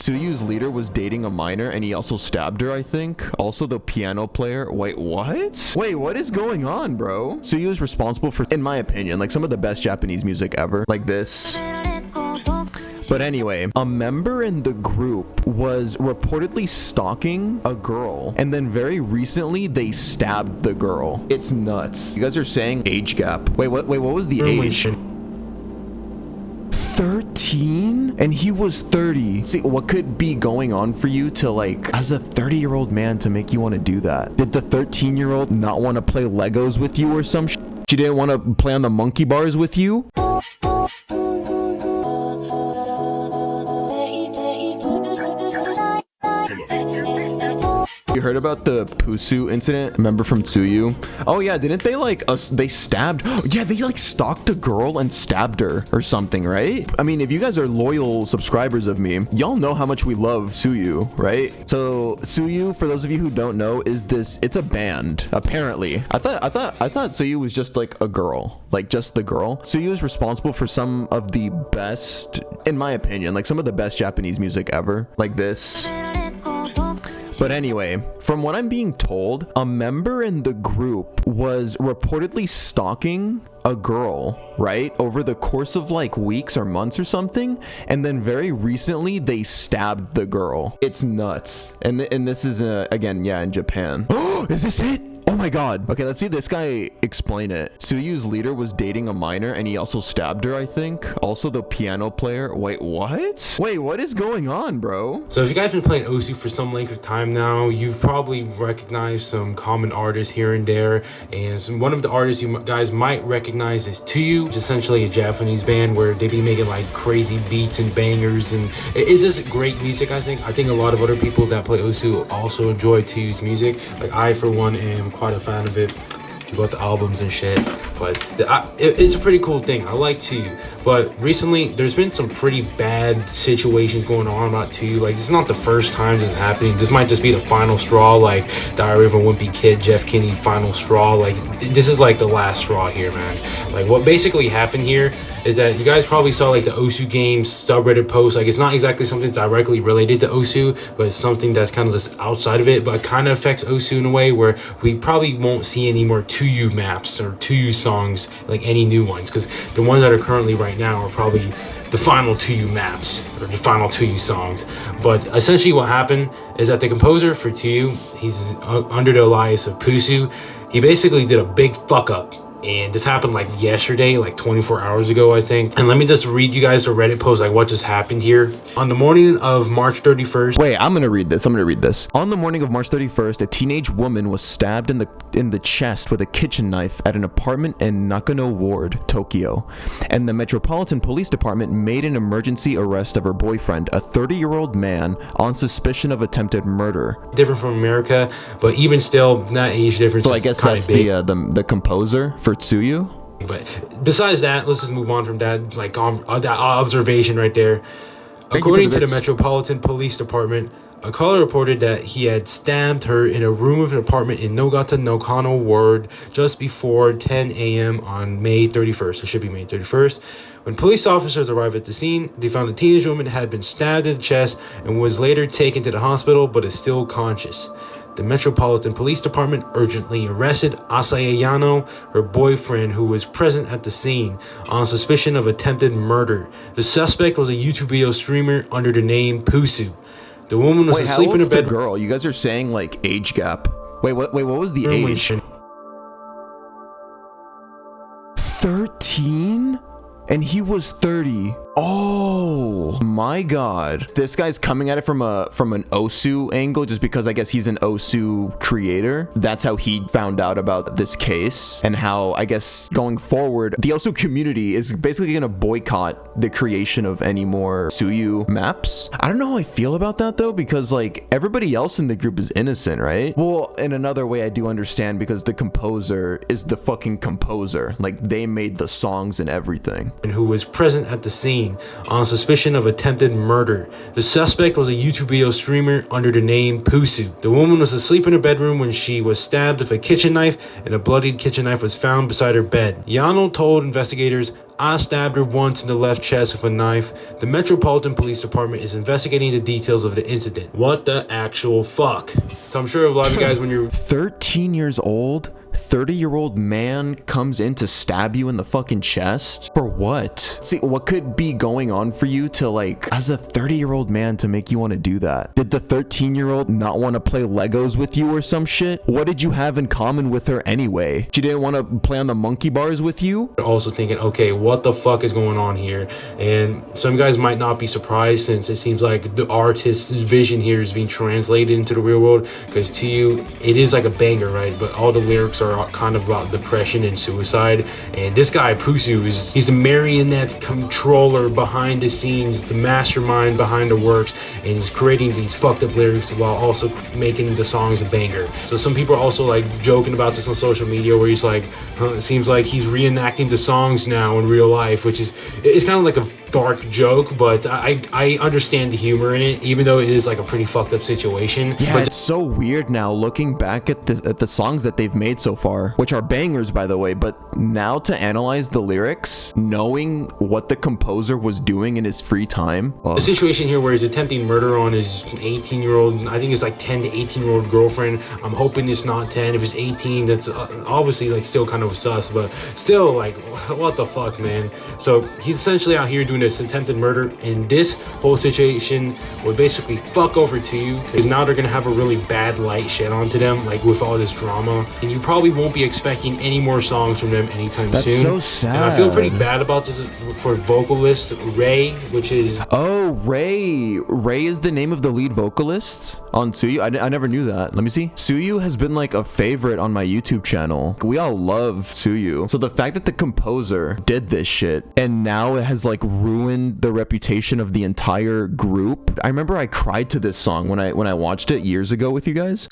TUYU's leader was dating a minor and he also stabbed her, I think. Also the piano player. Wait, what? Wait, what is going on, bro? TUYU is responsible for, in my opinion, like some of the best Japanese music ever. Like this. But anyway, a member in the group was reportedly stalking a girl, and then very recently they stabbed the girl. It's nuts. You guys are saying age gap. Wait, what was the age? 13? And he was 30. See, what could be going on for you to, like, as a 30-year-old man, to make you want to do that? Did the 13-year-old not want to play Legos with you or some shit? She didn't want to play on the monkey bars with you? You heard about the Pusu incident? Remember from TUYU? Oh yeah, didn't they like they stabbed? Yeah, they like stalked a girl and stabbed her or something, right? I mean, if you guys are loyal subscribers of me, y'all know how much we love TUYU, right? So TUYU, for those of you who don't know, it's a band apparently. I thought TUYU was just like a girl, like just the girl. TUYU is responsible for some of the best, in my opinion, like some of the best Japanese music ever, like this. But anyway, from what I'm being told, a member in the group was reportedly stalking a girl, right, over the course of like weeks or months or something, and then very recently they stabbed the girl. It's nuts. And this is again, yeah, in Japan. Oh, is this it? Oh my god. Okay, let's see this guy explain it. TUYU's leader was dating a minor and he also stabbed her, I think. Also the piano player. Wait, what? Wait, what is going on, bro? So if you guys been playing OSU for some length of time now, you've probably recognized some common artists here and there. And one of the artists you guys might recognize is TUYU, which is essentially a Japanese band where they be making like crazy beats and bangers. And it is just great music, I think. I think a lot of other people that play OSU also enjoy TUYU's music. Like I, for one, am quite a fan of it. About the albums and shit, but it's a pretty cool thing. I like TUYU, but recently there's been some pretty bad situations going on about TUYU. Like, this is not the first time this is happening. This might just be the final straw, like Diary of a Wimpy Kid, Jeff Kinney, final straw. Like, this is like the last straw here, man. Like, what basically happened here is that you guys probably saw like the OSU Games subreddit post. Like, it's not exactly something directly related to OSU, but it's something that's kind of just outside of it, but it kind of affects OSU in a way where we probably won't see any more TUYU maps or TUYU songs, like any new ones, because the ones that are currently right now are probably the final TUYU maps or the final TUYU songs. But essentially what happened is that the composer for TUYU, he's under the alias of Pusu, he basically did a big fuck up. And this happened like yesterday, like 24 hours ago, I think. And let me just read you guys the Reddit post, like what just happened here. On the morning of March 31st. Wait, I'm gonna read this. On the morning of March 31st, a teenage woman was stabbed in the chest with a kitchen knife at an apartment in Nakano Ward, Tokyo. And the Metropolitan Police Department made an emergency arrest of her boyfriend, a 30-year-old man, on suspicion of attempted murder. Different from America, but even still, that age difference so I guess that's the composer for TUYU. But besides that, let's just move on from that, like that observation right there. According to the Metropolitan Police Department, a caller reported that he had stabbed her in a room of an apartment in Nogata Nakano Ward just before 10 a.m. on May 31st. It should be May 31st. When police officers arrived at the scene, they found the teenage woman had been stabbed in the chest and was later taken to the hospital, but is still conscious. The Metropolitan Police Department urgently arrested Asae Yano, her boyfriend, who was present at the scene, on suspicion of attempted murder. The suspect was a YouTube video streamer under the name Pusu. The woman was asleep in her bed. The girl? You guys are saying like age gap. Wait, what was the age? 13? And he was 30. Oh my god. This guy's coming at it from an Osu angle just because I guess he's an Osu creator. That's how he found out about this case, and how I guess going forward the Osu community is basically gonna boycott the creation of any more TUYU maps. I don't know how I feel about that though, because like everybody else in the group is innocent, right? Well, in another way I do understand, because the composer is the fucking composer. Like, they made the songs and everything. And who was present at the scene on suspicion of attempted murder. The suspect was a YouTube video streamer under the name Pusu. The woman was asleep in her bedroom when she was stabbed with a kitchen knife, and a bloodied kitchen knife was found beside her bed. Yano told investigators, I stabbed her once in the left chest with a knife. The Metropolitan Police Department is investigating the details of the incident. What the actual fuck? So I'm sure a lot of you guys, when you're 13 years old, 30-year-old man comes in to stab you in the fucking chest? For what? See, what could be going on for you to, like, as a 30-year-old man, to make you want to do that? Did the 13-year-old not want to play Legos with you or some shit? What did you have in common with her anyway? She didn't want to play on the monkey bars with you? also thinking, okay, what the fuck is going on here? And some guys might not be surprised, since it seems like the artist's vision here is being translated into the real world, because TUYU, it is like a banger, right? But all the lyrics are kind of about depression and suicide. And this guy Pusu, he's the marionette controller behind the scenes, the mastermind behind the works, and he's creating these fucked up lyrics while also making the songs a banger. So some people are also like joking about this on social media, where he's like, it seems like he's reenacting the songs now in real life, which is, it's kind of like a dark joke, but I understand the humor in it, even though it is like a pretty fucked up situation. Yeah, but it's so weird now looking back at the songs that they've made so far, which are bangers, by the way, but now to analyze the lyrics, knowing what the composer was doing in his free time. the situation here where he's attempting murder on his 18-year-old, I think it's like 10 to 18-year-old girlfriend. I'm hoping it's not 10. If it's 18, that's obviously like still kind of sus, but still, like, what the fuck, man? So he's essentially out here doing this attempted murder, and this whole situation would basically fuck over TUYU, because now they're gonna have a really bad light shed onto them, like with all this drama, and you probably won't be expecting any more songs from them anytime That's soon. so sad. And I feel pretty bad about this for vocalist Ray, which is Ray is the name of the lead vocalist on TUYU. I never knew that. Let me see. TUYU has been like a favorite on my YouTube channel. We all love TUYU. So the fact that the composer did this shit and now it has like ruined the reputation of the entire group. I remember I cried to this song when I watched it years ago with you guys.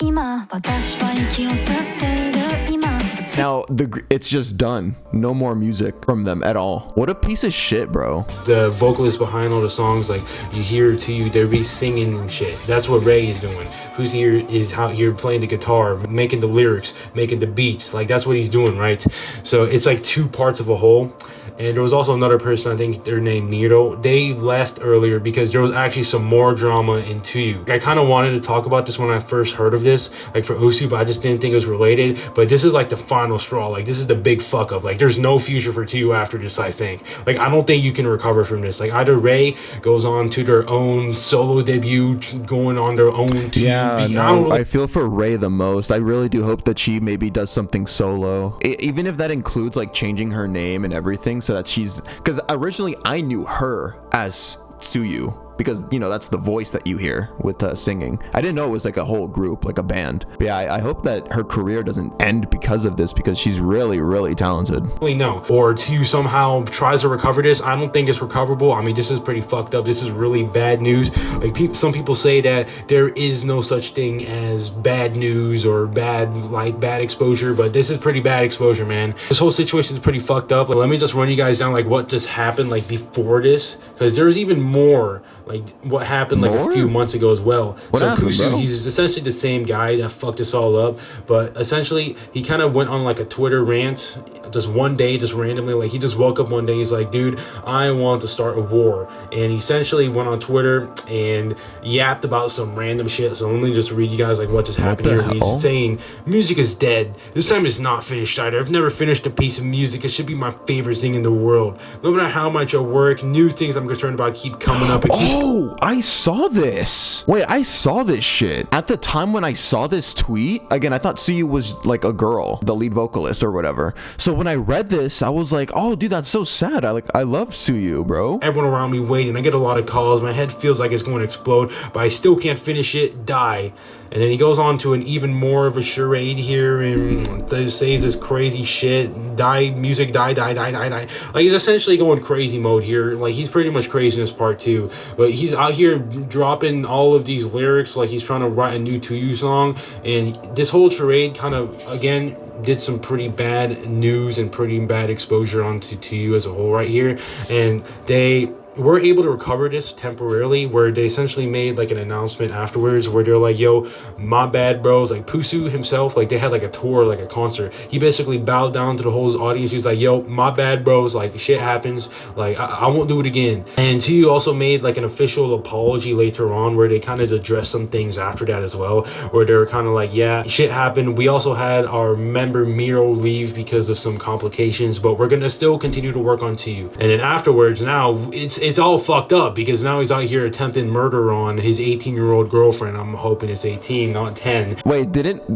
Now it's just done. No more music from them at all. What a piece of shit, bro. the vocalist behind all the songs. Like, you hear TUYU, they're be singing and shit. That's what Ray is doing. Who's here is out here playing the guitar, making the lyrics, making the beats. Like, that's what he's doing, right? So it's like two parts of a whole. And there was also another person, I think they're named Nero. They left earlier because there was actually some more drama in TUYU. I kind of wanted to talk about this when I first heard of this, like for Usu, but I just didn't think it was related. But this is like the final straw. Like, this is the big fuck up. Like, there's no future for TUYU after this, I think. Like, I don't think you can recover from this. Like, either Ray goes on to their own solo debut, going on their own TUYU. Yeah, no, I feel for Ray the most. I really do hope that she maybe does something solo, even if that includes like changing her name and everything, so that she's, because originally I knew her as TUYU, because, you know, that's the voice that you hear with singing. I didn't know it was like a whole group, like a band. But yeah, I hope that her career doesn't end because of this, because she's really, really talented. No. Or TUYU somehow tries to recover this. I don't think it's recoverable. I mean, this is pretty fucked up. This is really bad news. Like, some people say that there is no such thing as bad news or bad exposure, but this is pretty bad exposure, man. This whole situation is pretty fucked up. But let me just run you guys down like what just happened like before this, because there's even more. Like, what happened like a few months ago as well. What happened, Pusu, bro? he's essentially the same guy that fucked us all up, but essentially he kind of went on like a Twitter rant just one day, just randomly. Like, he just woke up one day, he's like, dude, I want to start a war. And he essentially went on Twitter and yapped about some random shit. So let me just read you guys like what just happened here. He's saying, music is dead. This time it's not finished either. I've never finished a piece of music. It should be my favorite thing in the world. No matter how much I work, new things I'm concerned about keep coming up. Oh, I saw this. Wait, I saw this shit. At the time when I saw this tweet, again, I thought TUYU was like a girl, the lead vocalist or whatever. So when I read this, I was like, oh, dude, that's so sad. I love TUYU, bro. Everyone around me waiting. I get a lot of calls. My head feels like it's going to explode, but I still can't finish it. Die. And then he goes on to an even more of a charade here and says this crazy shit. Die, music, die. Like, he's essentially going crazy mode here. Like, he's pretty much crazy in this part too. But he's out here dropping all of these lyrics like he's trying to write a new TUYU song. And this whole charade kind of, again, did some pretty bad news and pretty bad exposure onto TUYU as a whole right here. And they we're able to recover this temporarily, where they essentially made like an announcement afterwards where they're like, yo, my bad bros, like Pusu himself, like they had like a tour, like a concert, he basically bowed down to the whole audience. He was like, yo, my bad bros, like shit happens, like I won't do it again. And TUYU also made like an official apology later on where they kind of addressed some things after that as well, where they were kind of like, yeah, shit happened, we also had our member Miro leave because of some complications, but we're gonna still continue to work on TUYU. And then afterwards, now it's all fucked up because now he's out here attempting murder on his 18-year-old girlfriend. I'm hoping it's 18, not 10. Wait, didn't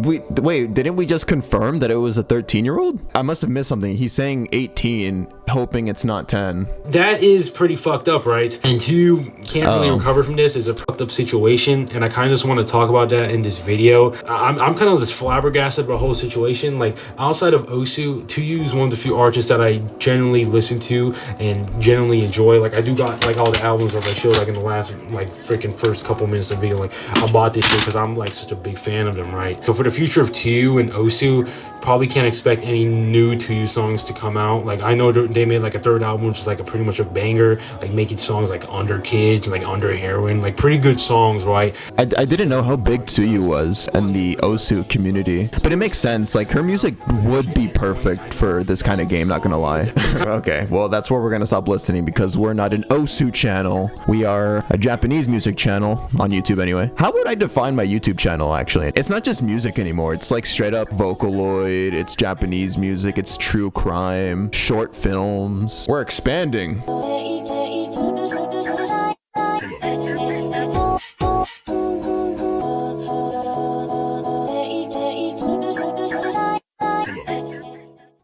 we just confirm that it was a 13-year-old? I must have missed something. He's saying 18, hoping it's not 10. That is pretty fucked up, right? And TUYU can't really recover from this. It's a fucked up situation, and I kind of just want to talk about that in this video. I'm kind of just flabbergasted about the whole situation. Like, outside of Osu, TUYU is one of the few artists that I genuinely listen to and genuinely enjoy. Like, I do got like all the albums that I showed like in the last like freaking first couple minutes of the video. Like, I bought this shit because I'm like such a big fan of them, right? So for the future of TUYU and Osu, probably can't expect any new TUYU songs to come out. Like, I know they made like a third album which is like a pretty much a banger, like making songs like Under Kids and like Under Heroin, like pretty good songs, right? I didn't know how big TUYU was and the Osu community, but it makes sense. Like, her music would be perfect for this kind of game, not gonna lie. Okay, well, that's where we're gonna stop listening because we're not an Osu channel. We are a Japanese music channel on YouTube anyway. How would I define my YouTube channel, actually? It's not just music anymore. It's like straight up Vocaloid, it's Japanese music, it's true crime, short films. We're expanding.